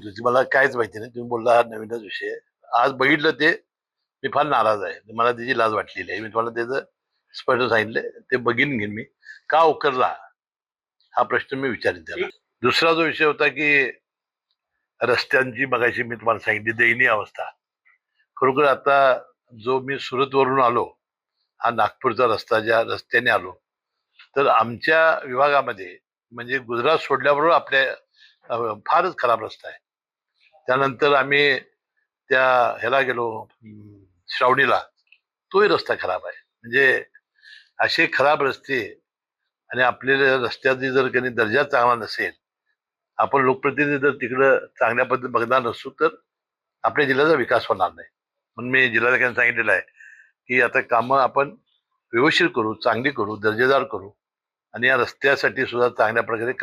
सांगितली होती, मला काहीच माहिती नाही. तुम्ही बोलला हा नवीनच विषय आहे. आज बघितलं ते मी फार नाराज आहे. मला त्याची लाज वाटलेली आहे. मी तुम्हाला त्याचं स्पष्ट सांगितलंय. ते बघीन घेईन मी. का उकरला हा प्रश्न मी विचारेन त्याला. दुसरा जो विषय होता की रस्त्यांची मगाशी मी तुम्हाला सांगितली दयनीय अवस्था. खरोखर आता जो मी सुरतवरून आलो, हा नागपूरचा रस्ता ज्या रस्त्याने आलो, तर आमच्या विभागामध्ये म्हणजे गुजरात सोडल्याबरोबर आपल्या फारच खराब रस्ता आहे. त्यानंतर आम्ही त्या ह्याला गेलो श्रावणीला, तोही रस्ता खराब आहे. म्हणजे असे खराब रस्ते आणि आपल्याला रस्त्याचा जर काही दर्जा चांगला नसेल, आपण लोकप्रतिनिधी जर तिकडं चांगल्या पद्धतीने बघणार नसू तर आपल्या जिल्ह्याचा विकास होणार नाही. म्हणून मी जिल्हाधिकाऱ्यांनी सांगितलेलं आहे की आता कामं आपण व्यवस्थित करू, चांगली करू, दर्जेदार करू आणि या रस्त्यासाठी सुद्धा चांगल्या प्रकारे